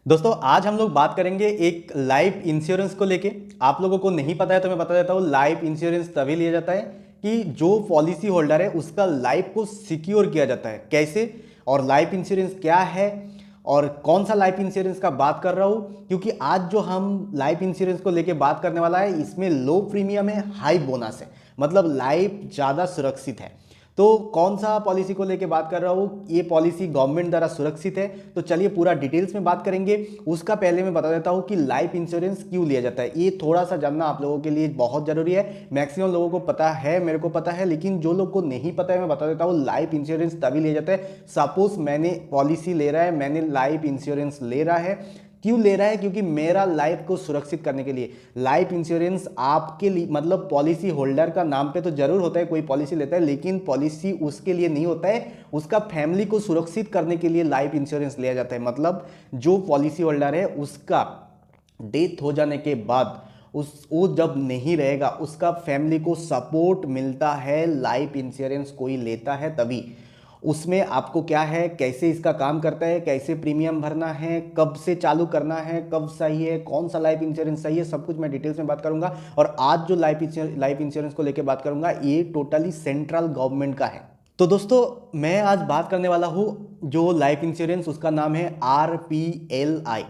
दोस्तों आज हम लोग बात करेंगे एक लाइफ इंश्योरेंस को लेके। आप लोगों को नहीं पता है तो मैं बता देता हूँ। लाइफ इंश्योरेंस तभी लिया जाता है कि जो पॉलिसी होल्डर है उसका लाइफ को सिक्योर किया जाता है। कैसे और लाइफ इंश्योरेंस क्या है और कौन सा लाइफ इंश्योरेंस का बात कर रहा हूँ, क्योंकि आज जो हम लाइफ इंश्योरेंस को लेके बात करने वाला है इसमें लो प्रीमियम है, हाई बोनस है, मतलब लाइफ ज़्यादा सुरक्षित है। तो कौन सा पॉलिसी को लेके बात कर रहा हूँ, ये पॉलिसी गवर्नमेंट द्वारा सुरक्षित है। तो चलिए पूरा डिटेल्स में बात करेंगे। उसका पहले मैं बता देता हूँ कि लाइफ इंश्योरेंस क्यों लिया जाता है। ये थोड़ा सा जानना आप लोगों के लिए बहुत जरूरी है। मैक्सिमम लोगों को पता है, मेरे को पता है, लेकिन जो लोग को नहीं पता है मैं बता देता हूँ। लाइफ इंश्योरेंस तभी लिया जाता है, सपोज मैंने पॉलिसी ले रहा है, मैंने लाइफ इंश्योरेंस ले रहा है। क्यों ले रहा है? क्योंकि मेरा लाइफ को सुरक्षित करने के लिए। लाइफ इंश्योरेंस आपके लिए मतलब पॉलिसी होल्डर का नाम पे तो जरूर होता है, कोई पॉलिसी लेता है, लेकिन पॉलिसी उसके लिए नहीं होता है, उसका फैमिली को सुरक्षित करने के लिए लाइफ इंश्योरेंस लिया जाता है। मतलब जो पॉलिसी होल्डर है उसका डेथ हो जाने के बाद उस वो जब नहीं रहेगा उसका फैमिली को सपोर्ट मिलता है। लाइफ इंश्योरेंस कोई लेता है तभी। उसमें आपको क्या है, कैसे इसका काम करता है, कैसे प्रीमियम भरना है, कब से चालू करना है, कब सही है, कौन सा लाइफ इंश्योरेंस सही है, सब कुछ मैं डिटेल्स में बात करूंगा। और आज जो लाइफ इंश्योरेंस को लेकर बात करूंगा ये टोटली सेंट्रल गवर्नमेंट का है। तो दोस्तों मैं आज बात करने वाला हूँ जो लाइफ इंश्योरेंस, उसका नाम है RPLI,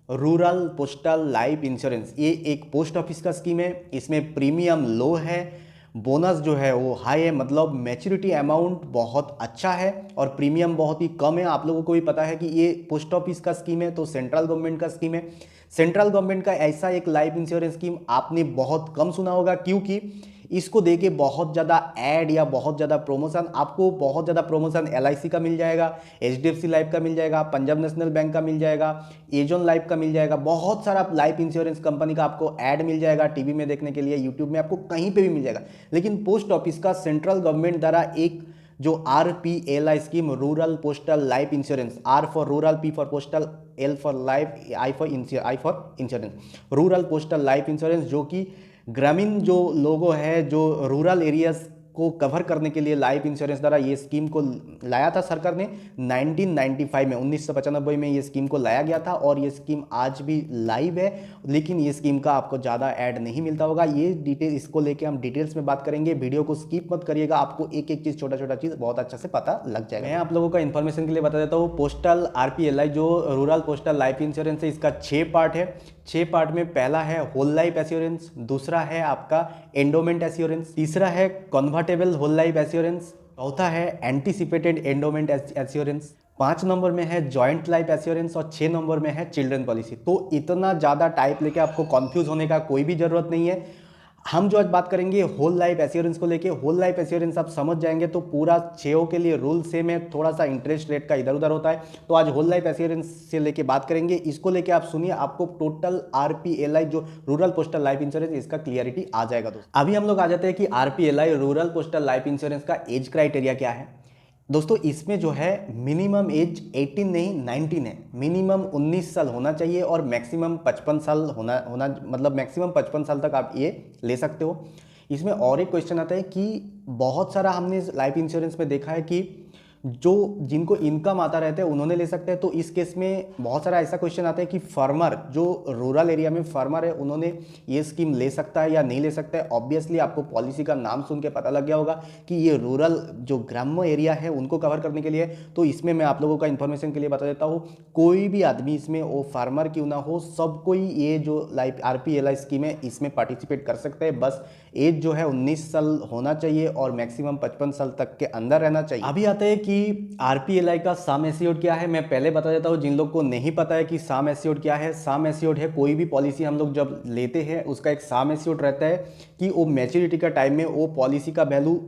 rural postal life insurance. ये एक पोस्ट ऑफिस का स्कीम है। इसमें प्रीमियम लो है, बोनस जो है वो हाई है, मतलब मैच्योरिटी अमाउंट बहुत अच्छा है और प्रीमियम बहुत ही कम है। आप लोगों को भी पता है कि ये पोस्ट ऑफिस का स्कीम है तो सेंट्रल गवर्नमेंट का स्कीम है। सेंट्रल गवर्नमेंट का ऐसा एक लाइफ इंश्योरेंस स्कीम आपने बहुत कम सुना होगा, क्योंकि इसको देके बहुत ज़्यादा ऐड या बहुत ज़्यादा प्रमोशन, आपको बहुत ज़्यादा प्रमोशन LIC का मिल जाएगा, HDFC लाइफ का मिल जाएगा, पंजाब नेशनल बैंक का मिल जाएगा, एजन लाइफ का मिल जाएगा, बहुत सारा लाइफ इंश्योरेंस कंपनी का आपको ऐड मिल जाएगा टीवी में देखने के लिए, यूट्यूब में आपको कहीं पे भी मिल जाएगा। लेकिन पोस्ट ऑफिस का सेंट्रल गवर्नमेंट द्वारा एक जो RPLI scheme, rural postal life insurance, R for rural, P for postal, L for life, I for insurance, rural postal life insurance, जो कि ग्रामीण जो लोगों हैं, जो रूरल एरियाज को कवर करने के लिए लाइफ इंश्योरेंस द्वारा ये स्कीम को लाया था सरकार ने 1995 में, 1995 में ये स्कीम को लाया गया था। और ये स्कीम आज भी लाइव है, लेकिन ये स्कीम का आपको ज़्यादा ऐड नहीं मिलता होगा। ये डिटेल, इसको लेके हम डिटेल्स में बात करेंगे। वीडियो को स्किप मत करिएगा, आपको एक एक चीज़, छोटा छोटा चीज़ बहुत अच्छा से पता लग जाएगा। मैं आप लोगों का इन्फॉर्मेशन के लिए बता देता हूँ। पोस्टल RPLI जो रूरल पोस्टल लाइफ इंश्योरेंस है, इसका 6 पार्ट है। 6 पार्ट में पहला है होल लाइफ एश्योरेंस, दूसरा है आपका एंडोमेंट एश्योरेंस, तीसरा है कन्वर्टेबल होल लाइफ एश्योरेंस, चौथा है एंटीसिपेटेड एंडोमेंट एश्योरेंस, 5 नंबर में है जॉइंट लाइफ एश्योरेंस और 6 नंबर में है चिल्ड्रन पॉलिसी। तो इतना ज़्यादा टाइप लेके आपको कंफ्यूज होने का कोई भी ज़रूरत नहीं है। हम जो आज बात करेंगे होल लाइफ एश्योरेंस को लेके। होल लाइफ एश्योरेंस आप समझ जाएंगे तो पूरा 6 के लिए रूल सेम है, थोड़ा सा इंटरेस्ट रेट का इधर उधर होता है। तो आज होल लाइफ एश्योरेंस से लेके बात करेंगे। इसको लेके आप सुनिए, आपको टोटल RPLI जो रूरल पोस्टल लाइफ इंश्योरेंस, इसका क्लियरिटी आ जाएगा। दोस्तों अभी हम लोग आ जाते हैं कि RPLI rural postal life insurance का एज क्राइटेरिया क्या है। दोस्तों इसमें जो है मिनिमम एज 18 नहीं 19 है। मिनिमम 19 साल होना चाहिए और मैक्सिमम 55 साल होना होना मतलब मैक्सिमम 55 साल तक आप ये ले सकते हो। इसमें और एक क्वेश्चन आता है कि बहुत सारा हमने लाइफ इंश्योरेंस में देखा है कि जो जिनको इनकम आता रहता है उन्होंने ले सकते हैं। तो इस केस में बहुत सारा ऐसा क्वेश्चन आता है कि फार्मर, जो रूरल एरिया में फार्मर है, उन्होंने ये स्कीम ले सकता है या नहीं ले सकता है। ऑब्वियसली आपको पॉलिसी का नाम सुन के पता लग गया होगा कि ये रूरल जो ग्राम्य एरिया है उनको कवर करने के लिए। तो इसमें मैं आप लोगों का इन्फॉर्मेशन के लिए बता देता हूँ, कोई भी आदमी इसमें, वो फार्मर क्यों ना हो, सब कोई ये जो लाइफ RPLI स्कीम है इसमें पार्टिसिपेट कर सकते हैं। बस एज जो है 19 साल होना चाहिए और मैक्सिमम 55 साल तक के अंदर रहना चाहिए। अभी आते हैं कि RPLI का सम एश्योर्ड क्या है। मैं पहले बता देता हूँ, जिन लोग को नहीं पता है कि सम एश्योर्ड क्या है। सम एश्योर्ड है कोई भी पॉलिसी हम लोग जब लेते हैं उसका एक सम एश्योर्ड रहता है कि वो मैच्योरिटी का टाइम में वो पॉलिसी का वैल्यू,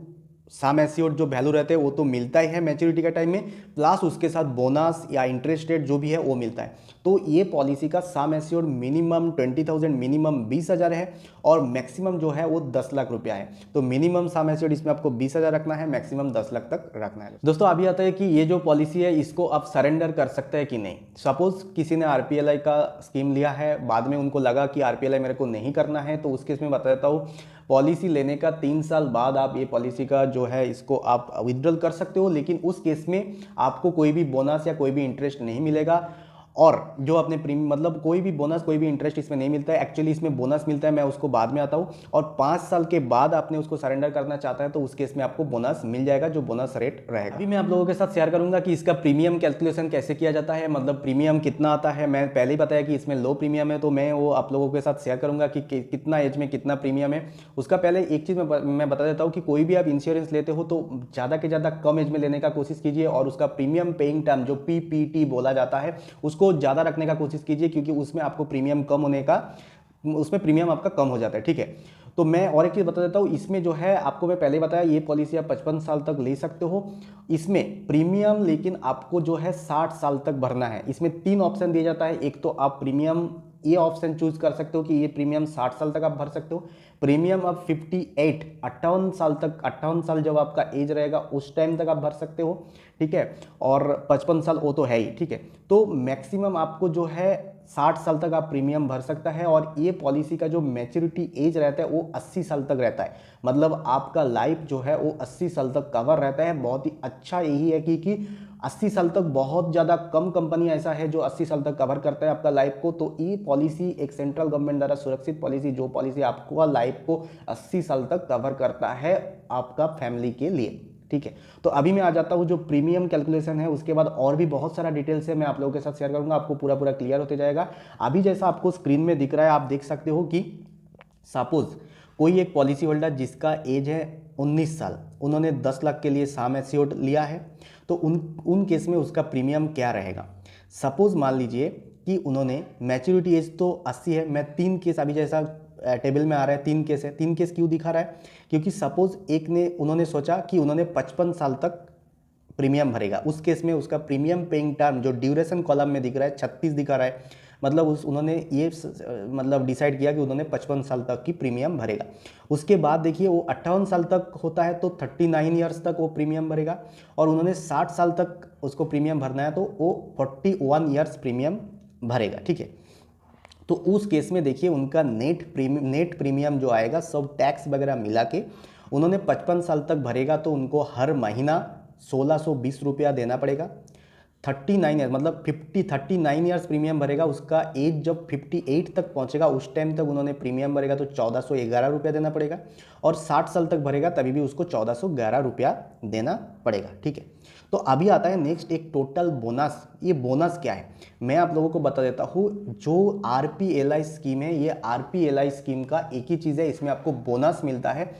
सम एश्योर्ड जो वैल्यू रहते हैं वो तो मिलता ही है मैच्योरिटी का टाइम में, प्लस उसके साथ बोनस या इंटरेस्ट रेट जो भी है वो मिलता है। तो ये पॉलिसी का सम एश्योर्ड मिनिमम 20,000, मिनिमम 20,000 है और मैक्सिमम जो है वो 10 लाख रुपया है। तो मिनिमम सम एश्योर्ड इसमें आपको 20,000 रखना है, मैक्सिमम 10 लाख तक रखना है। दोस्तों अभी आता है कि ये जो पॉलिसी है इसको आप सरेंडर कर सकते हैं कि नहीं। सपोज किसी ने RPLI का स्कीम लिया है, बाद में उनको लगा कि RPLI मेरे को नहीं करना है, तो उस केस में बता देता हूँ, पॉलिसी लेने का 3 साल बाद आप ये पॉलिसी का जो है इसको आप विथड्रॉल कर सकते हो। लेकिन उस केस में आपको कोई भी बोनस या कोई भी इंटरेस्ट नहीं मिलेगा और जो अपने प्रीमियम मतलब कोई भी बोनस कोई भी इंटरेस्ट इसमें नहीं मिलता है। एक्चुअली इसमें बोनस मिलता है, मैं उसको बाद में आता हूँ। और 5 साल के बाद आपने उसको सरेंडर करना चाहता है तो उस केस में आपको बोनस मिल जाएगा, जो बोनस रेट रहेगा। अभी मैं आप लोगों के साथ शेयर करूंगा कि इसका प्रीमियम कैलकुलेशन कैसे किया जाता है, मतलब प्रीमियम कितना आता है। मैं पहले ही बताया कि इसमें लो प्रीमियम है, तो मैं वो आप लोगों के साथ शेयर करूंगा कि कितना एज में कितना प्रीमियम है। उसका पहले एक चीज़ मैं बता देता हूँ कि कोई भी आप इंश्योरेंस लेते हो तो ज़्यादा के ज़्यादा कम एज में लेने का कोशिश कीजिए, और उसका प्रीमियम पेइंग टर्म जो PPT बोला जाता है उसको ज़्यादा रखने का कोशिश कीजिए, क्योंकि उसमें आपको प्रीमियम कम होने का, उसमें प्रीमियम आपका कम हो जाता है। ठीक है, तो मैं और एक चीज़ बता देता हूँ, इसमें जो है आपको मैं पहले बताया ये पॉलिसी आप 55 साल तक ले सकते हो। इसमें प्रीमियम लेकिन आपको जो है 60 साल तक भरना है। इसमें 3 ऑप्शन दिया जाता है। एक तो आप प्रीमियम ये ऑप्शन चूज कर सकते हो कि ये प्रीमियम 60 साल तक आप भर सकते हो। प्रीमियम आप 58 58 साल तक, 58 साल जब आपका एज रहेगा उस टाइम तक आप भर सकते हो। ठीक है, और 55 साल वो तो है ही। ठीक है, तो मैक्सिमम आपको जो है 60 साल तक आप प्रीमियम भर सकता है। और ये पॉलिसी का जो मैच्योरिटी एज रहता है वो 80 साल तक रहता है, मतलब आपका लाइफ जो है वो 80 साल तक कवर रहता है। बहुत ही अच्छा यही है कि 80 साल तक बहुत ज़्यादा कम कंपनी ऐसा है जो 80 साल तक कवर करता है आपका लाइफ को। तो ये पॉलिसी एक सेंट्रल गवर्नमेंट द्वारा सुरक्षित पॉलिसी, जो पॉलिसी आपको लाइफ को 80 साल तक कवर करता है आपका फैमिली के लिए। ठीक है, तो अभी मैं आ जाता हूँ जो प्रीमियम कैलकुलेशन है, उसके बाद और भी बहुत सारा डिटेल्स है मैं आप लोगों के साथ शेयर करूंगा, आपको पूरा पूरा क्लियर होते जाएगा। अभी जैसा आपको स्क्रीन में दिख रहा है आप देख सकते हो कि सपोज कोई एक पॉलिसी होल्डर जिसका एज है 19 साल, उन्होंने 10 लाख के लिए साम एश्योर्ड लिया है, तो उन केस में उसका प्रीमियम क्या रहेगा। सपोज मान लीजिए कि उन्होंने मैच्योरिटी एज तो 80 है, मैं 3 केस अभी जैसा टेबल में आ रहा है 3 केस है। 3 केस क्यों दिखा रहा है, क्योंकि सपोज एक ने उन्होंने सोचा कि उन्होंने 55 साल तक प्रीमियम भरेगा, उस केस में उसका प्रीमियम पेइंग टर्म जो ड्यूरेशन कॉलम में दिख रहा है 36 दिखा रहा है, मतलब उन्होंने ये मतलब डिसाइड किया कि उन्होंने 55 साल तक की प्रीमियम भरेगा। उसके बाद देखिए वो 58 साल तक होता है तो 39 ईयर्स तक वो प्रीमियम भरेगा, और उन्होंने 60 साल तक उसको प्रीमियम भरना है तो वो 41 ईयर्स प्रीमियम भरेगा। ठीक है, तो उस केस में देखिए उनका नेट प्रीमियम जो आएगा सब टैक्स वगैरह मिला के, उन्होंने 55 साल तक भरेगा तो उनको हर महीना 1620 रुपया देना पड़ेगा। 39 ईयर मतलब 39 ईयर्स प्रीमियम भरेगा, उसका एज जब 58 तक पहुंचेगा उस टाइम तक उन्होंने प्रीमियम भरेगा तो 1411 रुपया देना पड़ेगा, और 60 साल तक भरेगा तभी भी उसको 1411 रुपया देना पड़ेगा। ठीक है, तो अभी आता है नेक्स्ट एक टोटल बोनस। ये बोनस क्या है मैं आप लोगों को बता देता हूँ। जो RPLI स्कीम है, ये RPLI स्कीम का एक ही चीज़ है, इसमें आपको बोनस मिलता है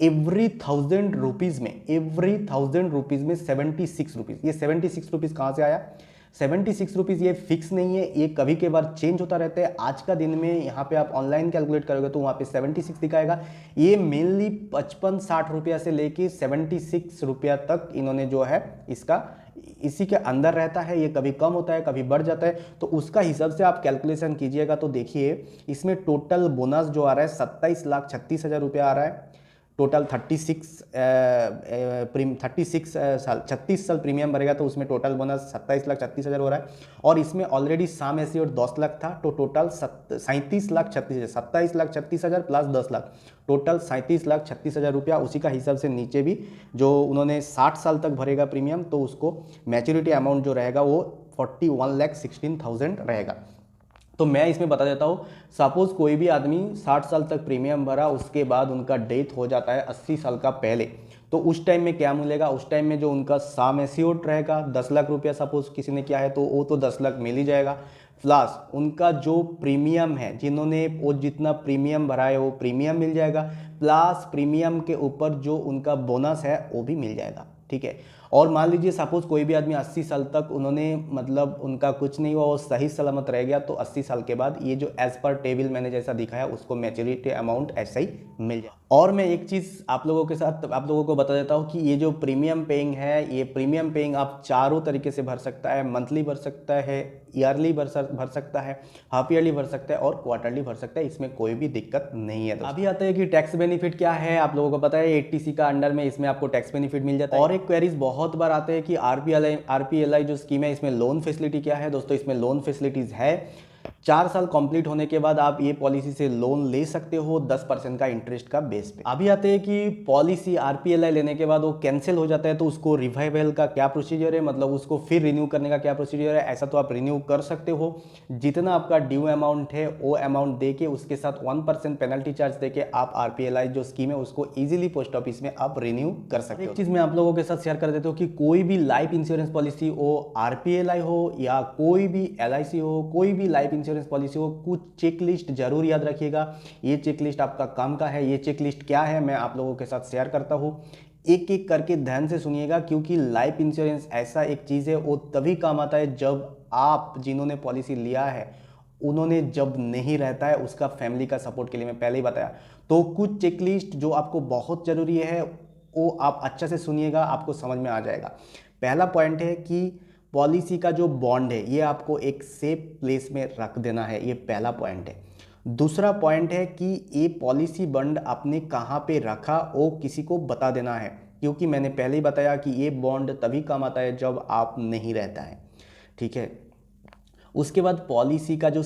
एवरी 1000 रुपीज़ में, एवरी 1000 रुपीज़ में 76 रुपीज़। ये 76 रुपीज़ कहाँ से आया, 76 रुपीज़ ये फिक्स नहीं है, ये कभी के बार चेंज होता रहता है। आज का दिन में यहाँ पे आप ऑनलाइन कैलकुलेट करोगे तो वहाँ पे 76 दिखाएगा। ये मेनली 55-60 रुपया से लेके 76 रुपया तक इन्होंने जो है इसका इसी के अंदर रहता है। ये कभी कम होता है कभी बढ़ जाता है, तो उसका हिसाब से आप कैलकुलेशन कीजिएगा। तो देखिए इसमें टोटल बोनस जो आ रहा है 27,36,000 रुपया आ रहा है। टोटल 36 साल प्रीमियम भरेगा तो उसमें टोटल बोनस 27,36,000 हो रहा है। और इसमें ऑलरेडी साम एश्योर्ड 10 लाख था तो टोटल 27,36,000 प्लस 10 लाख, टोटल 37,36,000 रुपया। उसी का हिसाब से नीचे भी जो उन्होंने 60 साल तक भरेगा प्रीमियम तो उसको मैच्योरिटी अमाउंट जो रहेगा वो 41,16,000 रहेगा। तो मैं इसमें बता देता हूँ, सपोज कोई भी आदमी 60 साल तक प्रीमियम भरा, उसके बाद उनका डेथ हो जाता है 80 साल का पहले, तो उस टाइम में क्या मिलेगा। उस टाइम में जो उनका साम एश्योर्ड रहेगा 10 लाख रुपया सपोज किसी ने किया है तो वो तो 10 लाख मिल ही जाएगा, प्लस उनका जो प्रीमियम है जिन्होंने वो जितना प्रीमियम भरा है वो प्रीमियम मिल जाएगा, प्लस प्रीमियम के ऊपर जो उनका बोनस है वो भी मिल जाएगा। ठीक है, और मान लीजिए सपोज कोई भी आदमी 80 साल तक उन्होंने मतलब उनका कुछ नहीं हुआ, वो सही सलामत रह गया, तो 80 साल के बाद ये जो एज पर टेबल मैंने जैसा दिखाया उसको मैच्योरिटी अमाउंट ऐसा ही मिल जाए। और मैं एक चीज़ आप लोगों को बता देता हूँ कि ये जो प्रीमियम पेइंग है, ये प्रीमियम पेइंग आप चारों तरीके से भर सकता है। मंथली भर सकता है, ईयरली भर सकता है, हाफ ईयरली भर सकता है और क्वार्टरली भर सकता है, इसमें कोई भी दिक्कत नहीं है। अभी आता है कि टैक्स बेनिफिट क्या है। आप लोगों को पता है 80C का अंडर में इसमें आपको टैक्स बेनिफिट मिल जाता है। और एक क्वेरीज बहुत बार आते हैं कि RPLI जो स्कीम है इसमें लोन फैसिलिटी क्या है। दोस्तों इसमें लोन फैसिलिटीज़ है। 4 साल कंप्लीट होने के बाद आप ये पॉलिसी से लोन ले सकते हो 10% का इंटरेस्ट का बेस पे। अभी आते हैं कि पॉलिसी आरपीएलआई लेने के बाद वो कैंसिल हो जाता है तो उसको रिवाइवल का क्या प्रोसीजर है, मतलब उसको फिर रिन्यू करने का क्या प्रोसीजर है। ऐसा तो आप रिन्यू कर सकते हो, जितना आपका ड्यू अमाउंट है वो अमाउंट दे के उसके साथ 1% पेनल्टी चार्ज दे के आप आरपीएलआई जो स्कीम है उसको ईजिली पोस्ट ऑफिस में आप रिन्यू कर सकते हो। एक चीज़ मैं आप लोगों के साथ शेयर कर देता हूँ कि कोई भी लाइफ इंश्योरेंस पॉलिसी हो, आरपीएलआई हो या कोई भी एलआईसी हो, कोई भी लाइफ इंश्योरेंस पॉलिसी हो, कुछ चेक लिस्ट जरूर याद रखिएगा। ये चेक लिस्ट आपका काम का है। ये चेक लिस्ट क्या है मैं आप लोगों के साथ शेयर करता हूँ, एक एक करके ध्यान से सुनिएगा, क्योंकि लाइफ इंश्योरेंस ऐसा एक चीज़ है वो तभी काम आता है जब आप जिन्होंने पॉलिसी लिया है उन्होंने जब नहीं रहता है, उसका फैमिली का सपोर्ट के लिए मैं पहले ही बताया। तो कुछ चेकलिस्ट जो आपको बहुत ज़रूरी है वो आप अच्छा से सुनिएगा, आपको समझ में आ जाएगा। पहला पॉइंट है कि पॉलिसी का जो बॉन्ड है ये आपको एक सेफ प्लेस में रख देना है, ये पहला पॉइंट है। दूसरा पॉइंट है कि ये पॉलिसी बॉन्ड आपने कहाँ पे रखा वो किसी को बता देना है, क्योंकि मैंने पहले ही बताया कि ये बॉन्ड तभी काम आता है जब आप नहीं रहता है, ठीक है। उसके बाद पॉलिसी का जो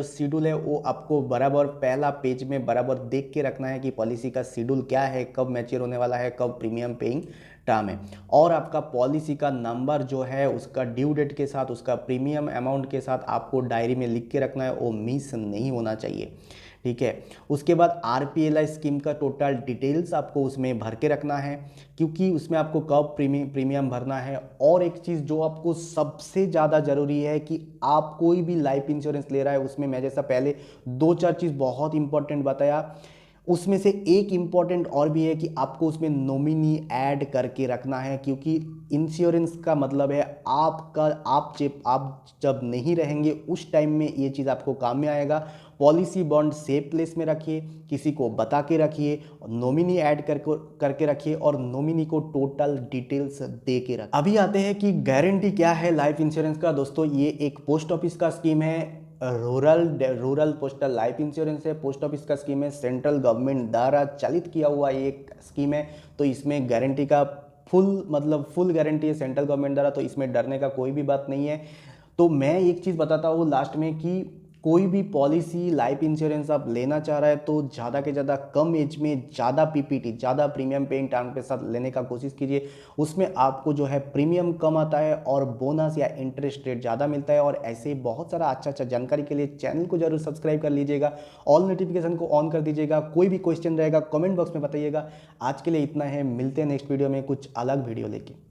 शेड्यूल है वो आपको बराबर पहला पेज में बराबर देख के रखना है कि पॉलिसी का शेड्यूल क्या है, कब मैच्योर होने वाला है, कब प्रीमियम पेइंग टर्म है। और आपका पॉलिसी का नंबर जो है उसका ड्यू डेट के साथ, उसका प्रीमियम अमाउंट के साथ आपको डायरी में लिख के रखना है, वो मिस नहीं होना चाहिए, ठीक है। उसके बाद आरपीएलआई स्कीम का टोटल डिटेल्स आपको उसमें भर के रखना है, क्योंकि उसमें आपको कब प्रीमियम भरना है। और एक चीज़ जो आपको सबसे ज़्यादा ज़रूरी है कि आप कोई भी लाइफ इंश्योरेंस ले रहा है उसमें मैं जैसा पहले 2-4 चीज़ बहुत इंपॉर्टेंट बताया, उसमें से एक इम्पॉर्टेंट और भी है कि आपको उसमें नॉमिनी ऐड करके रखना है, क्योंकि इंश्योरेंस का मतलब है आपका, आप जब नहीं रहेंगे उस टाइम में ये चीज़ आपको काम में आएगा। पॉलिसी बॉन्ड सेफ प्लेस में रखिए, किसी को बता के रखिए, नॉमिनी ऐड करके रखिए और नॉमिनी को टोटल डिटेल्स दे के रखिए। अभी आते हैं कि गारंटी क्या है लाइफ इंश्योरेंस का। दोस्तों ये एक पोस्ट ऑफिस का स्कीम है, रूरल पोस्टल लाइफ इंश्योरेंस है, पोस्ट ऑफिस का स्कीम है, सेंट्रल गवर्नमेंट द्वारा चालित किया हुआ एक स्कीम है। तो इसमें गारंटी का फुल गारंटी है सेंट्रल गवर्नमेंट द्वारा, तो इसमें डरने का कोई भी बात नहीं है। तो मैं एक चीज़ बताता हूँ लास्ट में कि कोई भी पॉलिसी लाइफ इंश्योरेंस आप लेना चाह रहा है तो ज़्यादा के ज़्यादा कम एज में ज़्यादा पीपीटी, ज़्यादा प्रीमियम पेइंग टर्म के साथ लेने का कोशिश कीजिए। उसमें आपको जो है प्रीमियम कम आता है और बोनस या इंटरेस्ट रेट ज़्यादा मिलता है। और ऐसे बहुत सारा अच्छा जानकारी के लिए चैनल को जरूर सब्सक्राइब कर लीजिएगा, ऑल नोटिफिकेशन को ऑन कर दीजिएगा। कोई भी क्वेश्चन रहेगा कमेंट बॉक्स में बताइएगा। आज के लिए इतना है, मिलते हैं नेक्स्ट वीडियो में कुछ अलग वीडियो लेके।